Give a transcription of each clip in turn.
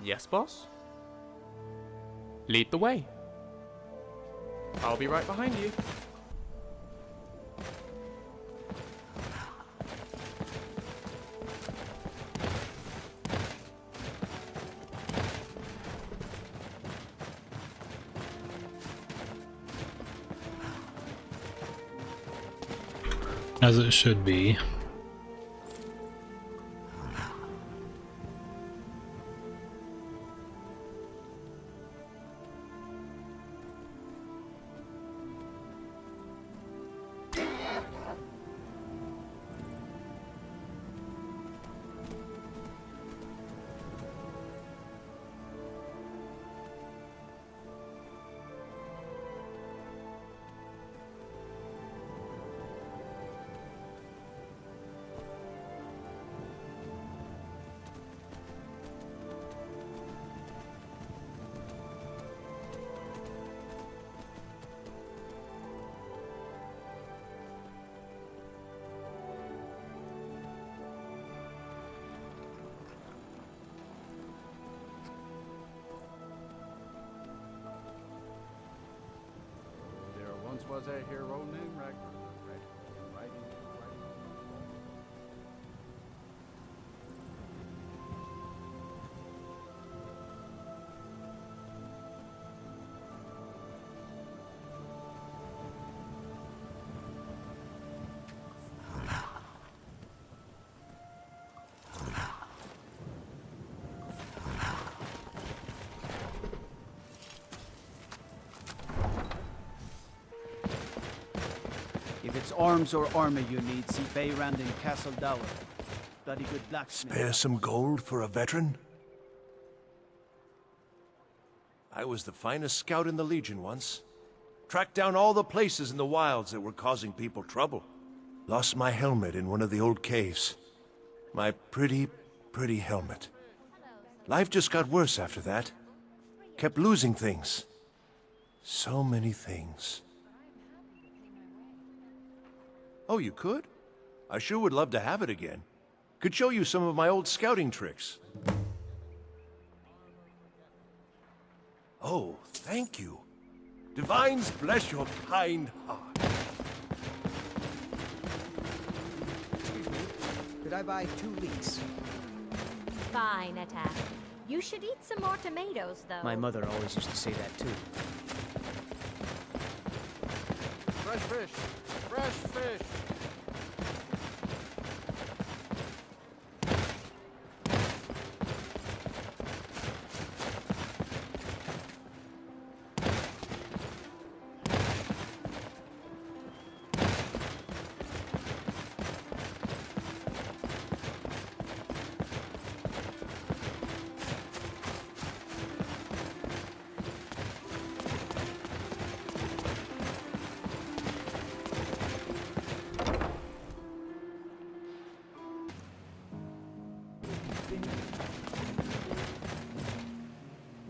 Yes, boss? Lead the way. I'll be right behind you. As it should be. Was a hero named Ragnarok, right? If it's arms or armor you need, see Bayrand in Castle Dower. Bloody good blacksmith. Spare some gold for a veteran? I was the finest scout in the Legion once. Tracked down all the places in the wilds that were causing people trouble. Lost my helmet in one of the old caves. My pretty helmet. Life just got worse after that. Kept losing things. So many things. Oh, you could? I sure would love to have it again. Could show you some of my old scouting tricks. Oh, thank you. Divines bless your kind heart. Excuse me, could I buy 2 leeks? Fine, Attack. You should eat some more tomatoes, though. My mother always used to say that too. Fresh fish! Fresh fish!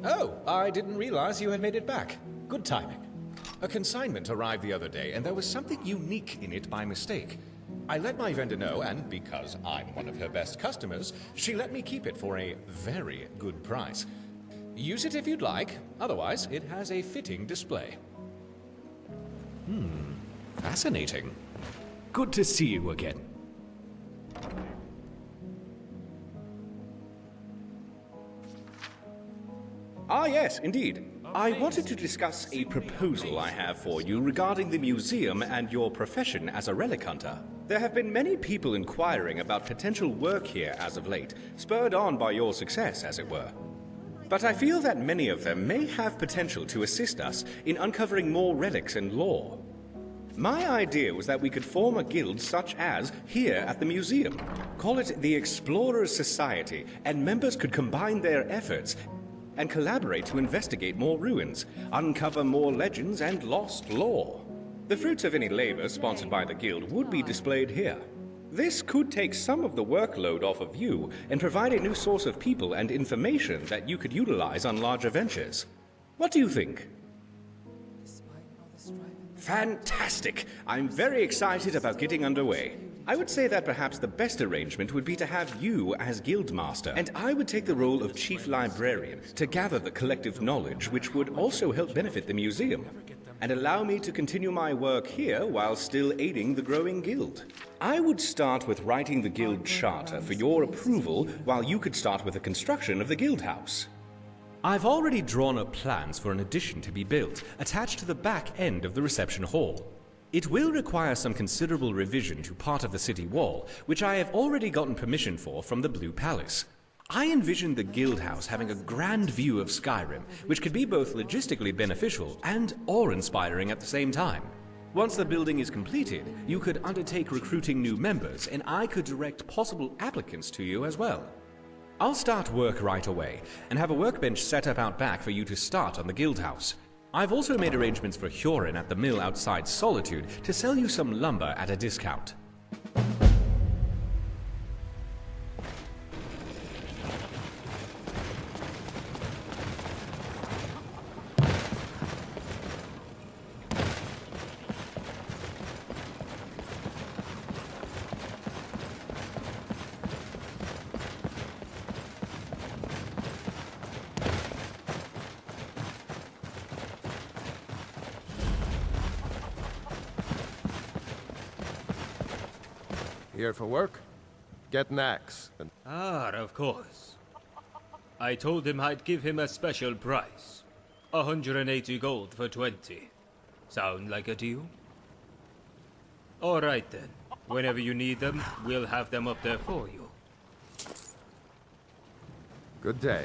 Oh, I didn't realize you had made it back. Good timing. A consignment arrived the other day, and there was something unique in it by mistake. I let my vendor know, and because I'm one of her best customers, she let me keep it for a very good price. Use it if you'd like, otherwise it has a fitting display. Fascinating. Good to see you again. Ah, yes, indeed. I wanted to discuss a proposal I have for you regarding the museum and your profession as a relic hunter. There have been many people inquiring about potential work here as of late, spurred on by your success, as it were. But I feel that many of them may have potential to assist us in uncovering more relics and lore. My idea was that we could form a guild such as here at the museum. Call it the Explorers Society, and members could combine their efforts and collaborate to investigate more ruins, uncover more legends and lost lore. The fruits of any labor sponsored by the guild would be displayed here. This could take some of the workload off of you and provide a new source of people and information that you could utilize on larger ventures. What do you think? Fantastic! I'm very excited about getting underway. I would say that perhaps the best arrangement would be to have you as Guildmaster, and I would take the role of Chief Librarian to gather the collective knowledge which would also help benefit the museum, and allow me to continue my work here while still aiding the growing guild. I would start with writing the guild charter for your approval, while you could start with the construction of the guild house. I've already drawn up plans for an addition to be built, attached to the back end of the reception hall. It will require some considerable revision to part of the city wall, which I have already gotten permission for from the Blue Palace. I envision the guild house having a grand view of Skyrim, which could be both logistically beneficial and awe-inspiring at the same time. Once the building is completed, you could undertake recruiting new members, and I could direct possible applicants to you as well. I'll start work right away, and have a workbench set up out back for you to start on the guild house. I've also made arrangements for Hurin at the mill outside Solitude to sell you some lumber at a discount. Here for work? Get an axe. And Of course. I told him I'd give him a special price. 180 gold for 20. Sound like a deal? Alright then. Whenever you need them, we'll have them up there for you. good day.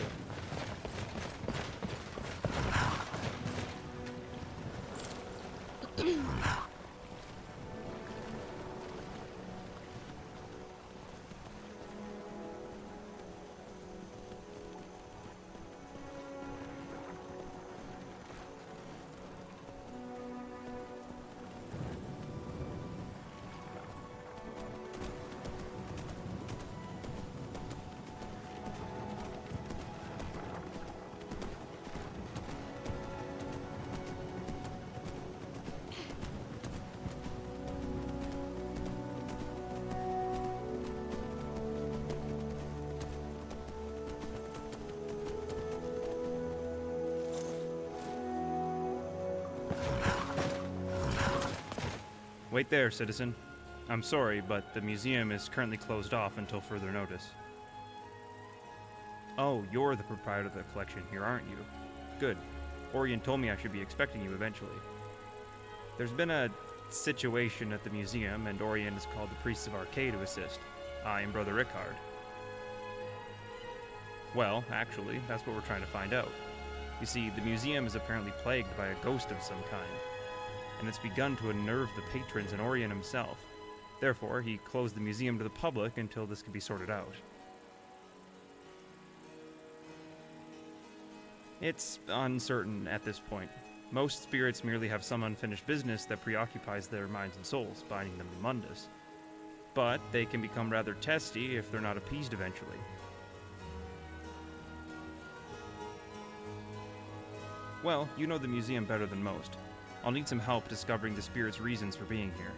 Wait there, citizen. I'm sorry, but the museum is currently closed off until further notice. Oh, you're the proprietor of the collection here, aren't you? Good. Orion told me I should be expecting you eventually. There's been a situation at the museum, and Orion has called the priests of Arcade to assist. I am Brother Rickard. Well, actually, that's what we're trying to find out. You see, the museum is apparently plagued by a ghost of some kind, and it's begun to unnerve the patrons and Orion himself. Therefore, he closed the museum to the public until this can be sorted out. It's uncertain at this point. Most spirits merely have some unfinished business that preoccupies their minds and souls, binding them to Mundus. But they can become rather testy if they're not appeased eventually. Well, you know the museum better than most. I'll need some help discovering the spirit's reasons for being here.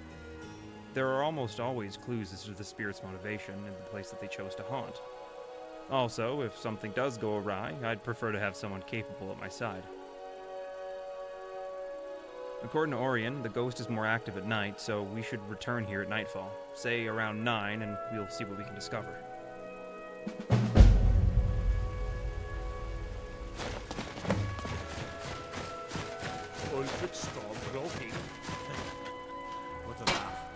There are almost always clues as to the spirit's motivation and the place that they chose to haunt. Also, if something does go awry, I'd prefer to have someone capable at my side. According to Orion, the ghost is more active at night, so we should return here at nightfall. Say around 9, and we'll see what we can discover. What a laugh.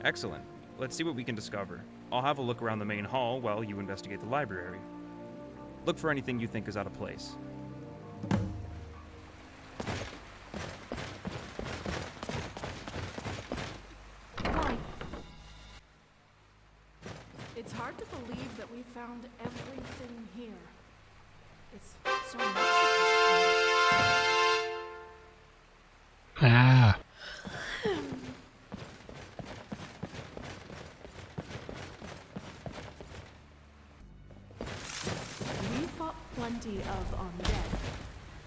Excellent. Let's see what we can discover. I'll have a look around the main hall while you investigate the library. Look for anything you think is out of place. Why? It's hard to believe that we found everything here. It's so much at this point. Ah. We fought plenty of undead.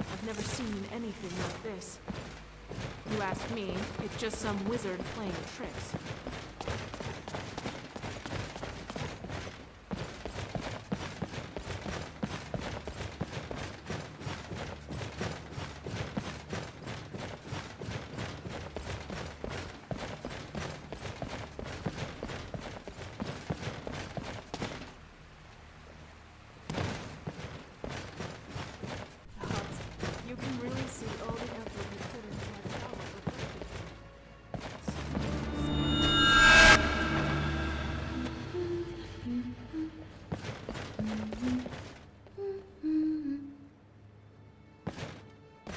I've never seen anything like this. You ask me, it's just some wizard playing tricks. You can really see all the effort we put into my power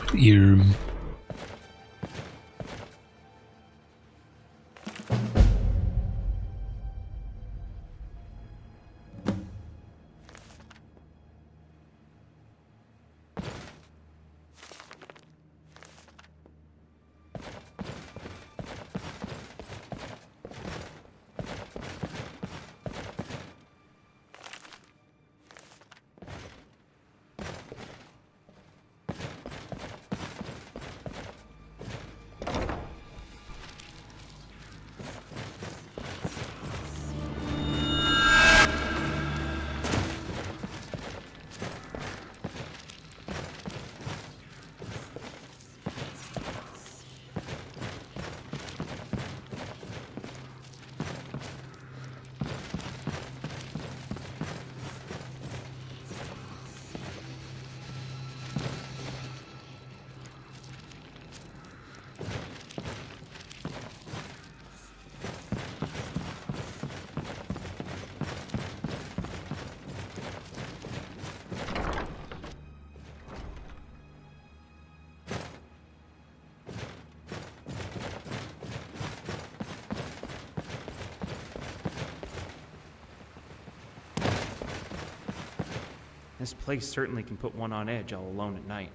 for Ear. This place certainly can put one on edge all alone at night.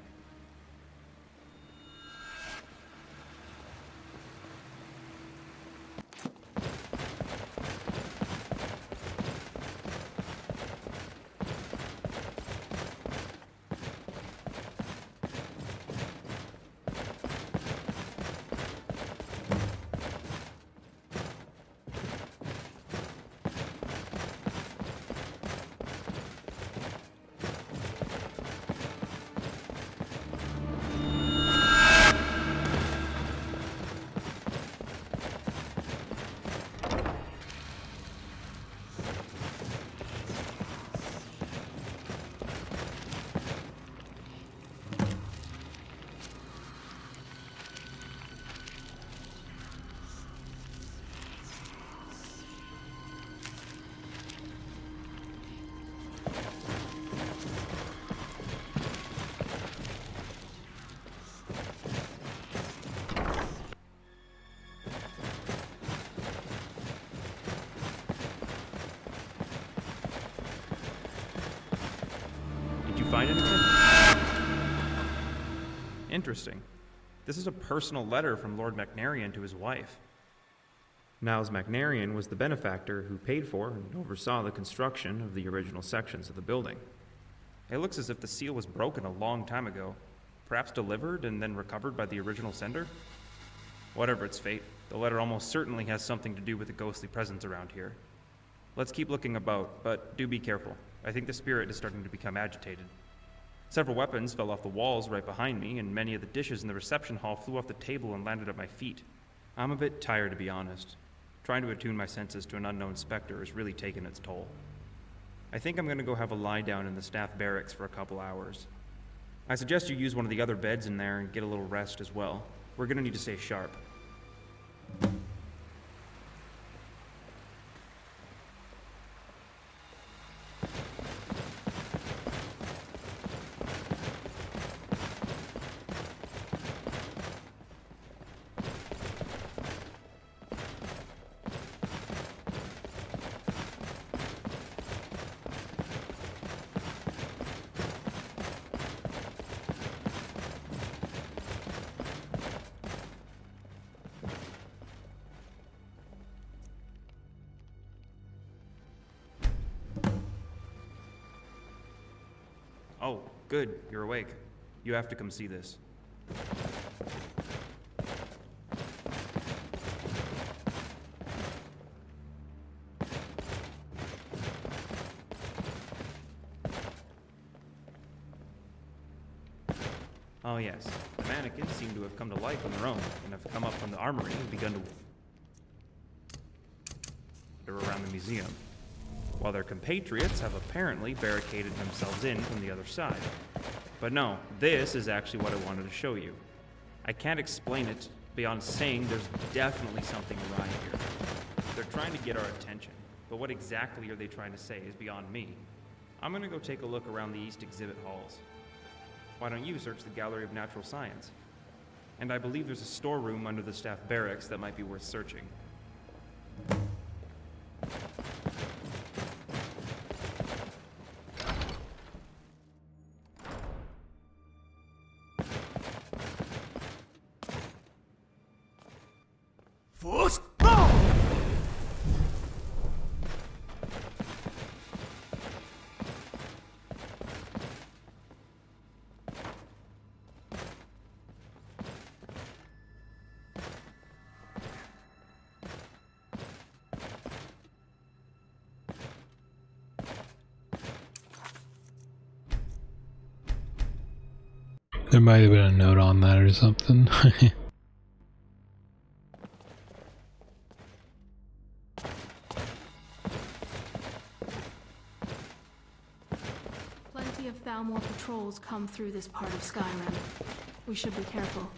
Find anything? Interesting. This is a personal letter from Lord Macnarian to his wife. Niles Macnarian was the benefactor who paid for and oversaw the construction of the original sections of the building. It looks as if the seal was broken a long time ago, perhaps delivered and then recovered by the original sender. Whatever its fate, the letter almost certainly has something to do with the ghostly presence around here. Let's keep looking about, but do be careful. I think the spirit is starting to become agitated. Several weapons fell off the walls right behind me, and many of the dishes in the reception hall flew off the table and landed at my feet. I'm a bit tired, to be honest. Trying to attune my senses to an unknown specter has really taken its toll. I think I'm going to go have a lie down in the staff barracks for a couple hours. I suggest you use one of the other beds in there and get a little rest as well. We're going to need to stay sharp. Oh, good. You're awake. You have to come see this. Oh yes, the mannequins seem to have come to life on their own, and have come up from the armory and begun to wander around the museum, while their compatriots have apparently barricaded themselves in from the other side. But no, this is actually what I wanted to show you. I can't explain it beyond saying there's definitely something awry here. They're trying to get our attention, but what exactly are they trying to say is beyond me. I'm gonna go take a look around the East exhibit halls. Why don't you search the Gallery of Natural Science? And I believe there's a storeroom under the staff barracks that might be worth searching. There might have been a note on that or something. Plenty of Thalmor patrols come through this part of Skyrim. We should be careful.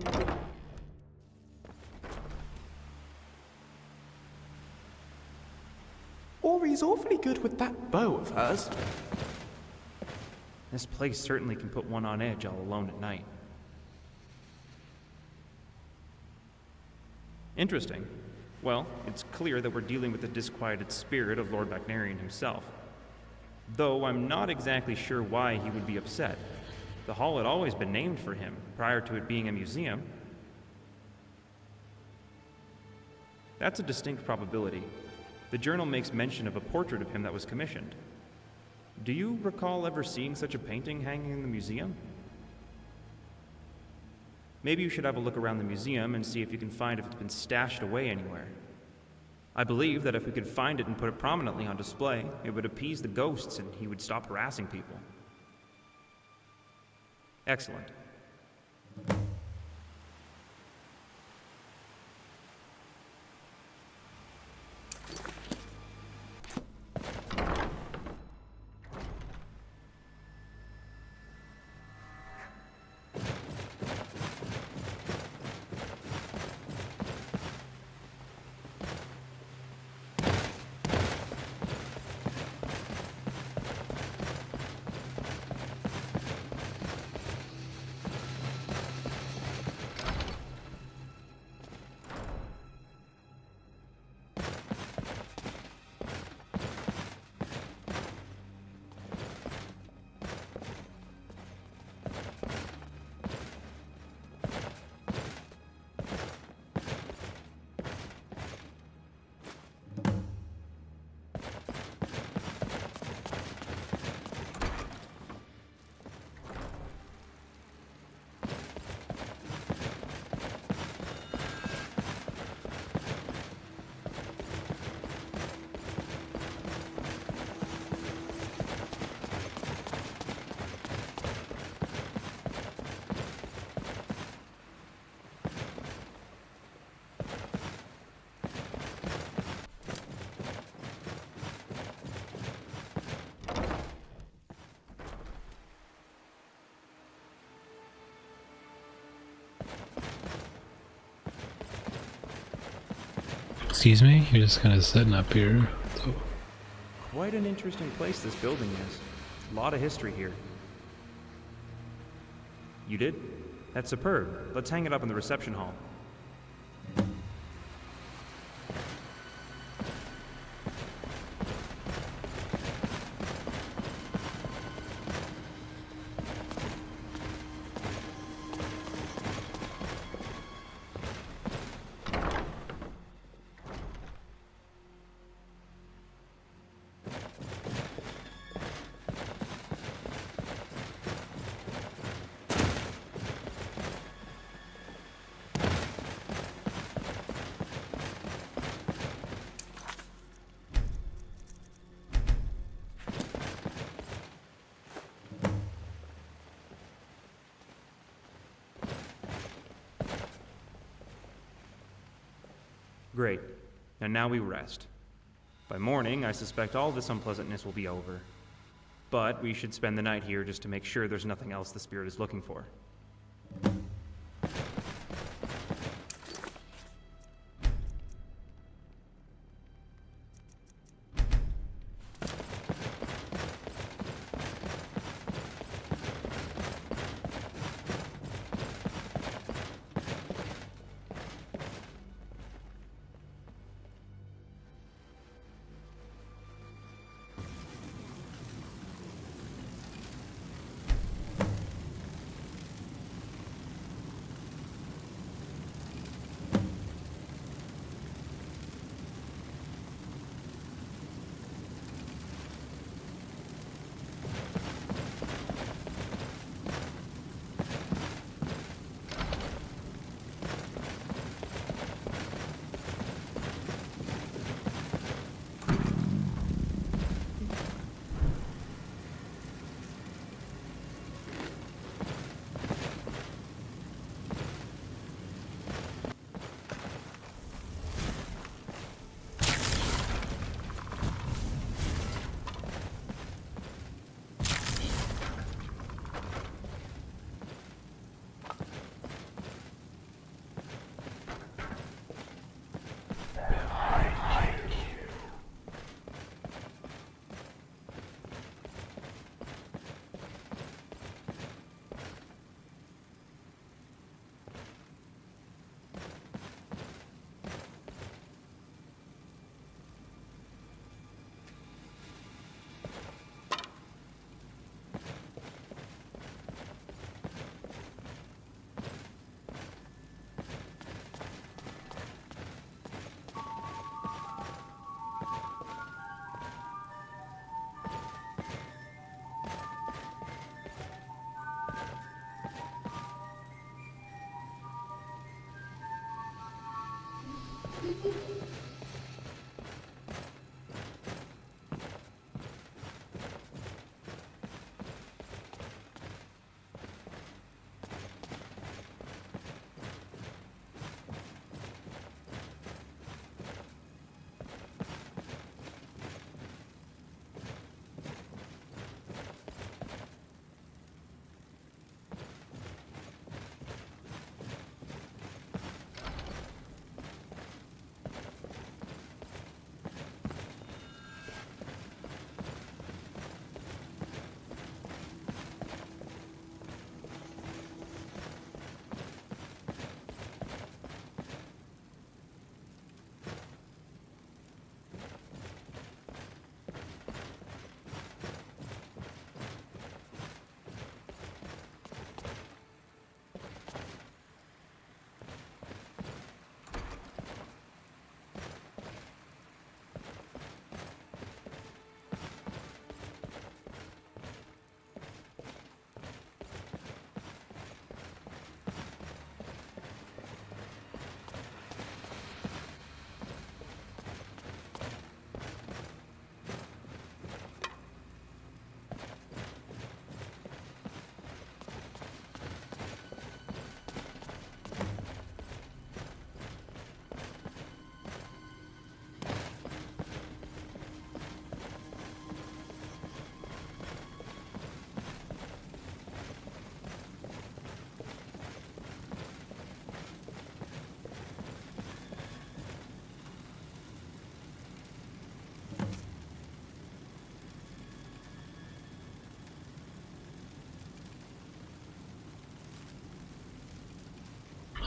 something. Ori's awfully good with that bow of hers. This place certainly can put one on edge all alone at night. Interesting. Well, it's clear that we're dealing with the disquieted spirit of Lord Bacnarian himself. Though I'm not exactly sure why he would be upset. The hall had always been named for him, prior to it being a museum. That's a distinct probability. The journal makes mention of a portrait of him that was commissioned. Do you recall ever seeing such a painting hanging in the museum? Maybe you should have a look around the museum and see if you can find if it's been stashed away anywhere. I believe that if we could find it and put it prominently on display, it would appease the ghosts and he would stop harassing people. Excellent. Excuse me? You're just kind of sitting up here. So. Quite an interesting place this building is. A lot of history here. You did? That's superb. Let's hang it up in the reception hall. Great. And now we rest. By morning, I suspect all this unpleasantness will be over. But we should spend the night here just to make sure there's nothing else the spirit is looking for.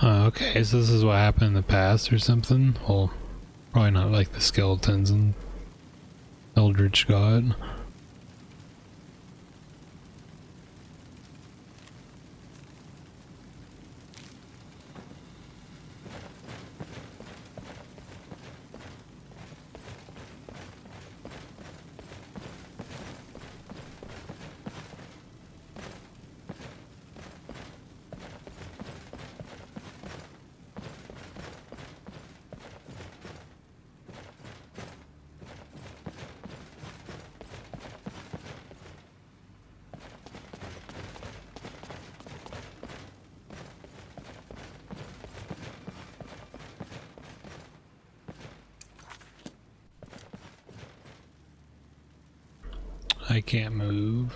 Oh, okay, so this is what happened in the past or something? Well, probably not like the skeletons and Eldritch God. I can't move.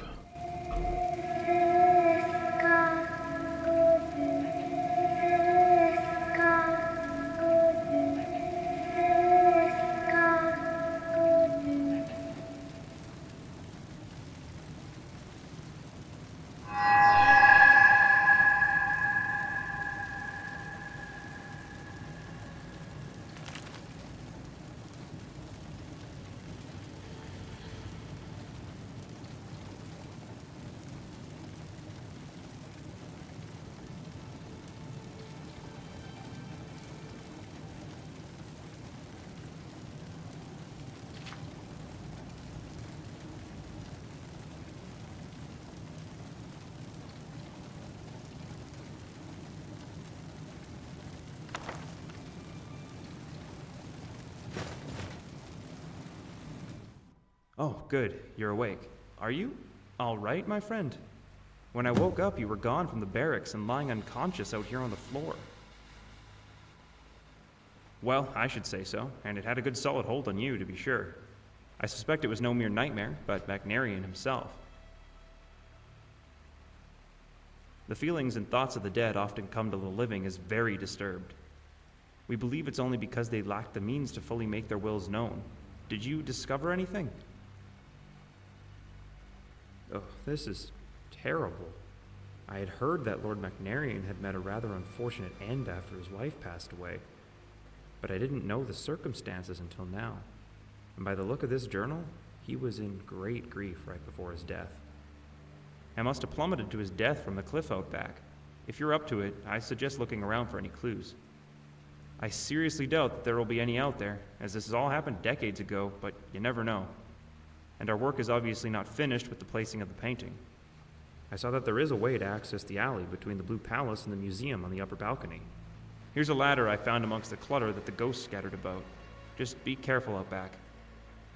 Oh, good. You're awake. Are you? All right, my friend. When I woke up, you were gone from the barracks and lying unconscious out here on the floor. Well, I should say so, and it had a good solid hold on you, to be sure. I suspect it was no mere nightmare, but Macnarian himself. The feelings and thoughts of the dead often come to the living as very disturbed. We believe it's only because they lack the means to fully make their wills known. Did you discover anything? Oh, this is terrible. I had heard that Lord Macnarian had met a rather unfortunate end after his wife passed away, but I didn't know the circumstances until now. And by the look of this journal, he was in great grief right before his death. I must have plummeted to his death from the cliff out back. If you're up to it, I suggest looking around for any clues. I seriously doubt that there will be any out there, as this has all happened decades ago, but you never know. And our work is obviously not finished with the placing of the painting. I saw that there is a way to access the alley between the Blue Palace and the museum on the upper balcony. Here's a ladder I found amongst the clutter that the ghosts scattered about. Just be careful out back.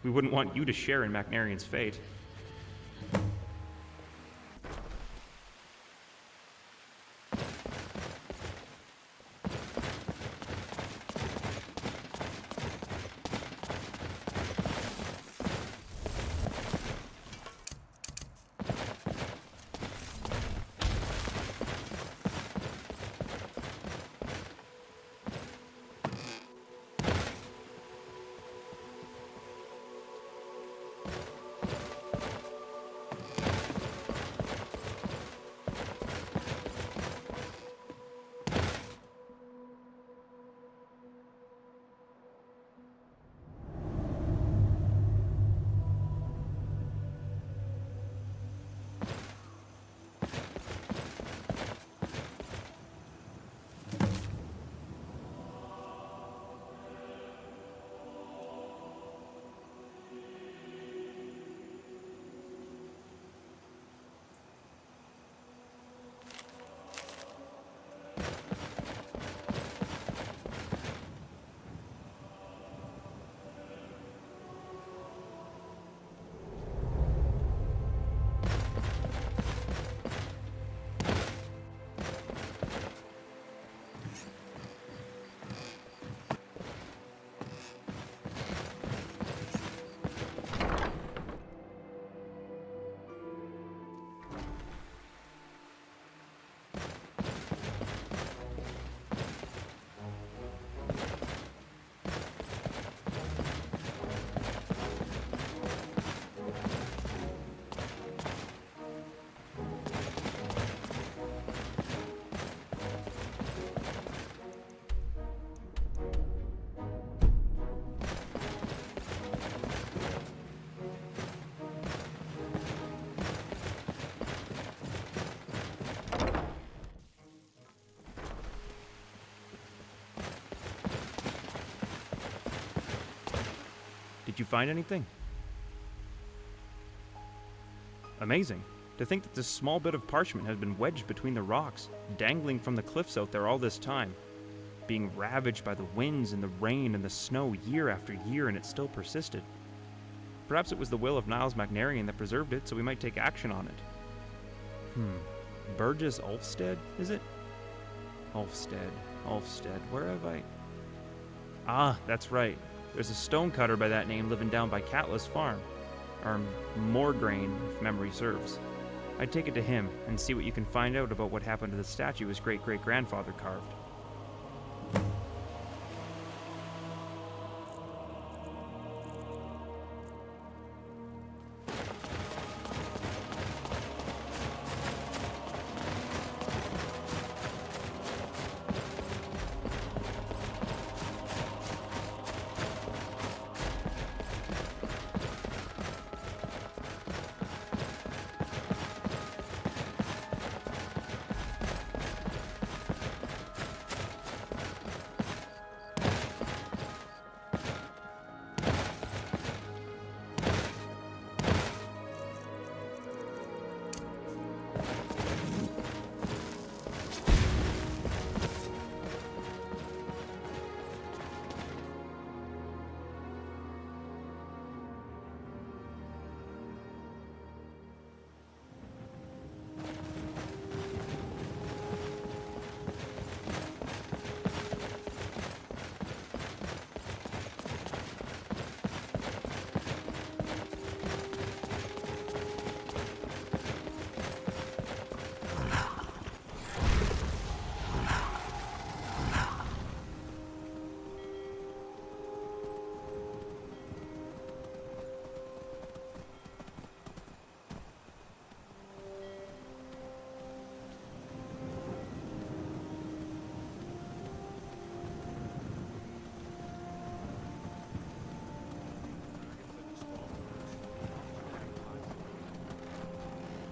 We wouldn't want you to share in Macnarian's fate. Did you find anything? Amazing. To think that this small bit of parchment has been wedged between the rocks, dangling from the cliffs out there all this time, being ravaged by the winds and the rain and the snow year after year, and it still persisted. Perhaps it was the will of Niles Macnarian that preserved it, so we might take action on it. Burgess Ulfstead, is it? Ulfstead, where have I... Ah, that's right. There's a stonecutter by that name living down by Catless Farm. Or Morgraine, if memory serves. I'd take it to him and see what you can find out about what happened to the statue his great-great-grandfather carved.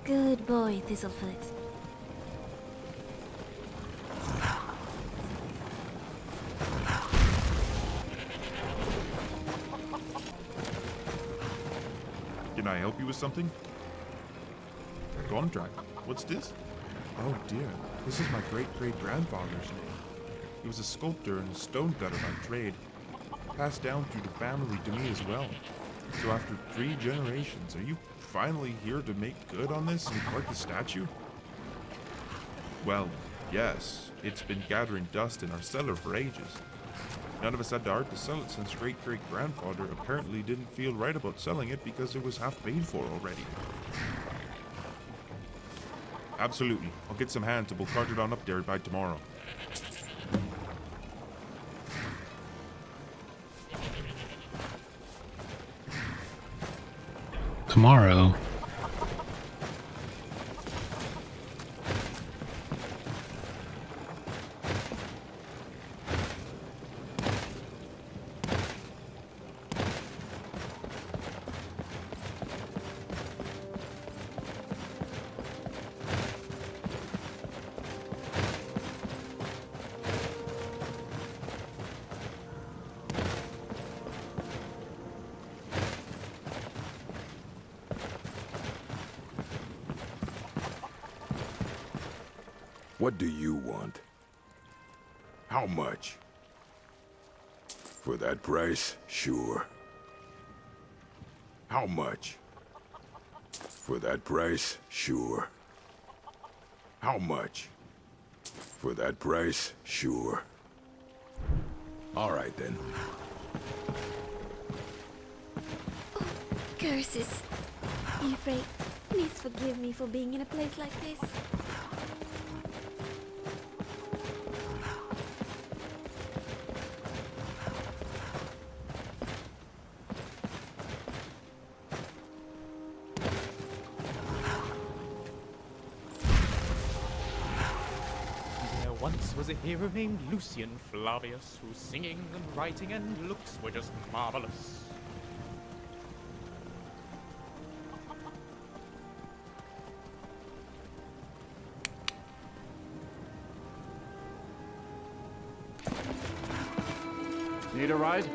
Good boy, Thistlefoot. Can I help you with something? Go on, Drac. What's this? Oh dear, this is my great-great-grandfather's name. He was a sculptor and a stonecutter by trade, passed down through the family to me as well. So after 3 generations, are you finally here to make good on this and carve the statue? Well, yes, it's been gathering dust in our cellar for ages. None of us had the heart to sell it since great-great-grandfather apparently didn't feel right about selling it because it was half paid for already. Absolutely. I'll get some hands and we'll cart it on up there by tomorrow. Tomorrow? What do you want? How much? For that price, sure. How much? For that price, sure. How much? For that price, sure. All right then. Curses. Ifrit, please forgive me for being in a place like this. Once was a hero named Lucian Flavius, whose singing and writing and looks were just marvelous. Need a ride?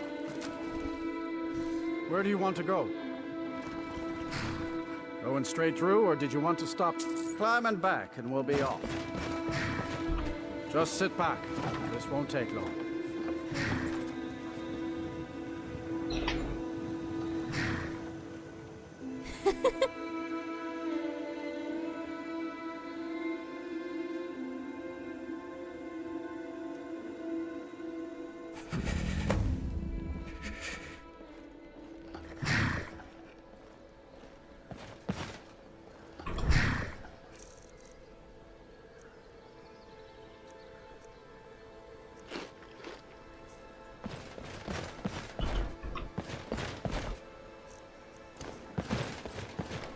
Where do you want to go? Going straight through, or did you want to stop? Climb and back, and we'll be off. Just sit back. This won't take long.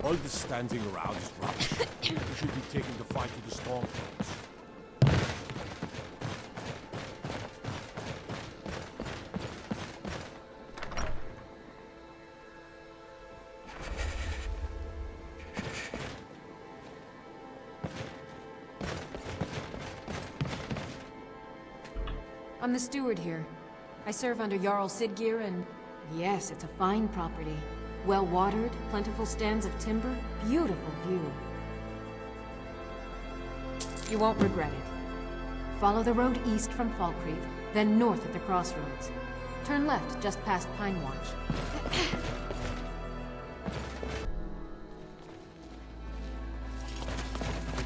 All this standing around is rubbish. We should be taking the fight to the strongholds. I'm the steward here. I serve under Jarl Siggeir and... Yes, it's a fine property. Well-watered, plentiful stands of timber, beautiful view. You won't regret it. Follow the road east from Falkreath, then north at the crossroads. Turn left just past Pine Watch.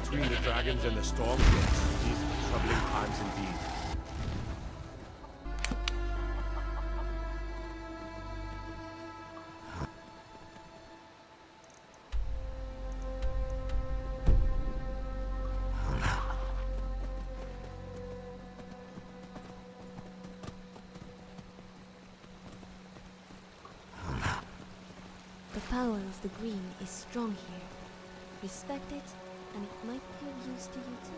Between the dragons and the storm, these are troubling times indeed. The power of the green is strong here. Respect it, and it might be of use to you too.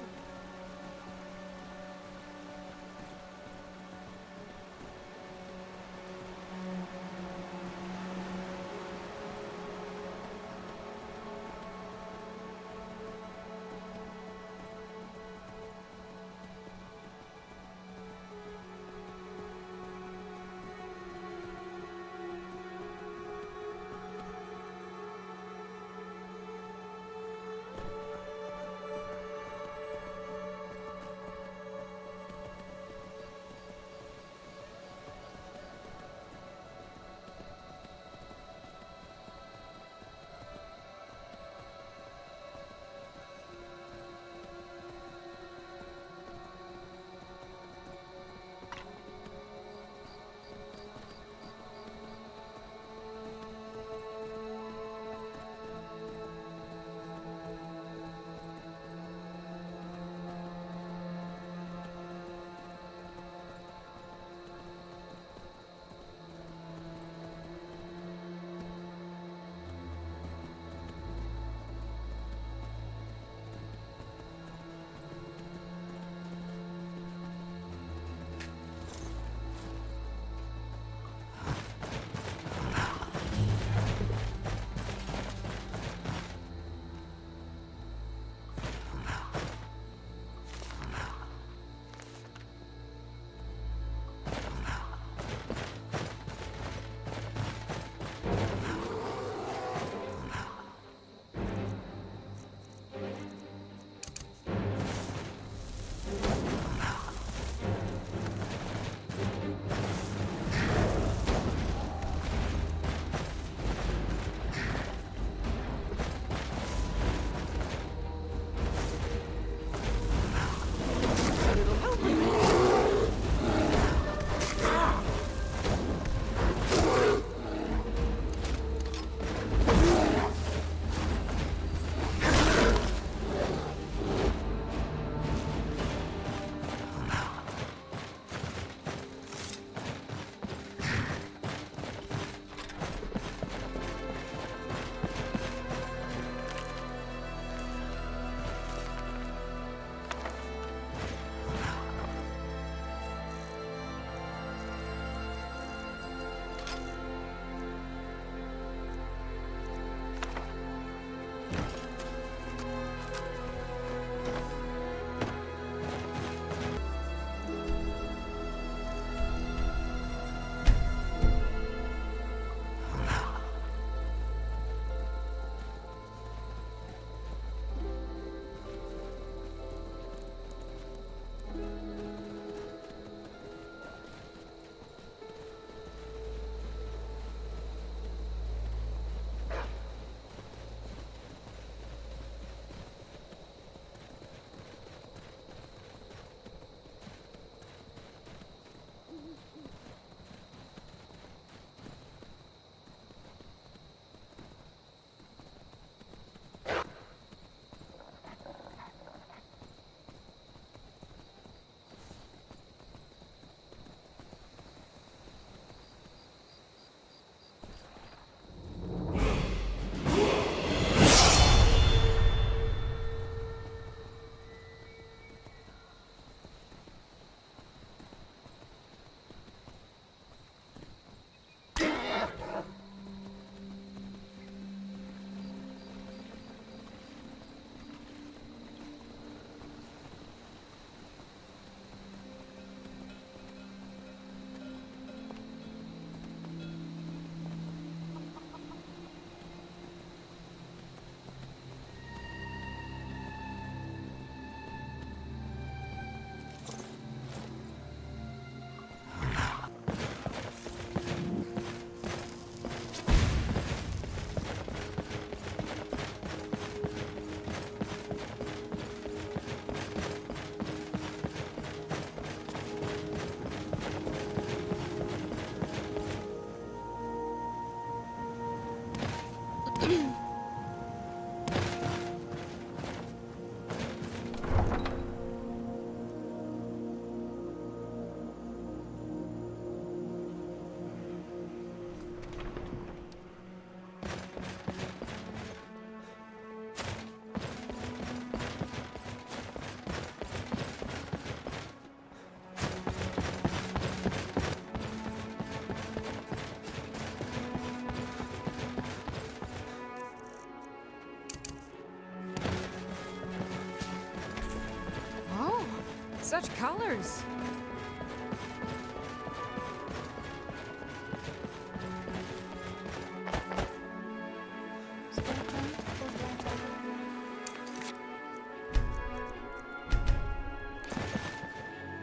Such colors!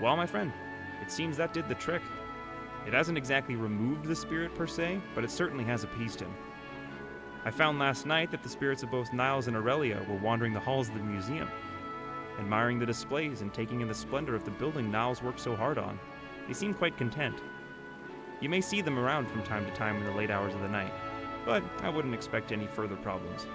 Well, my friend, it seems that did the trick. It hasn't exactly removed the spirit per se, but it certainly has appeased him. I found last night that the spirits of both Niles and Aurelia were wandering the halls of the museum, admiring the displays and taking in the splendor of the building Niles worked so hard on. They seem quite content. You may see them around from time to time in the late hours of the night, but I wouldn't expect any further problems.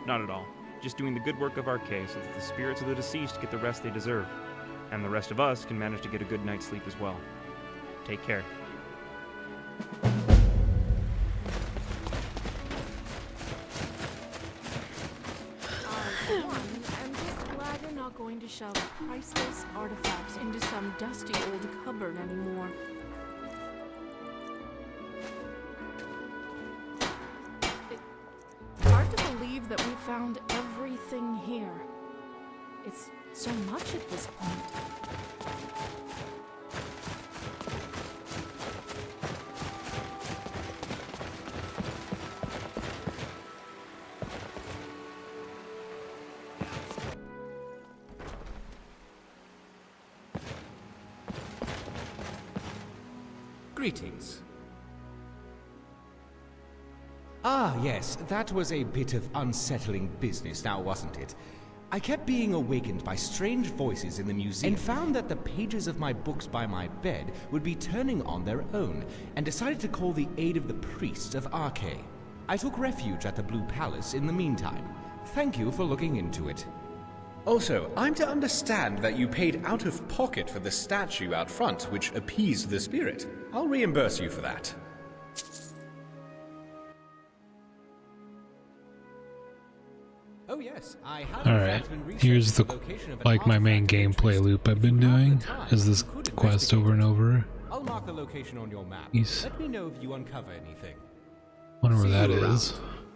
Not at all. Just doing the good work of our case so that the spirits of the deceased get the rest they deserve, and the rest of us can manage to get a good night's sleep as well. Take care. I'm just glad you're not going to shove priceless artifacts into some dusty old cupboard anymore. It's hard to believe that we found everything here. It's so much at this point. Greetings. Ah, yes, that was a bit of unsettling business now, wasn't it? I kept being awakened by strange voices in the museum and found that the pages of my books by my bed would be turning on their own, and decided to call the aid of the priests of Arche. I took refuge at the Blue Palace in the meantime. Thank you for looking into it. Also, I'm to understand that you paid out of pocket for the statue out front, which appeased the spirit. I'll reimburse you for that. Oh yes, I have. Alright, here's the my main gameplay loop I've been doing, is this quest over and over. I'll mark the location on your map. Peace. Let me know if you uncover anything. Wonder where that is.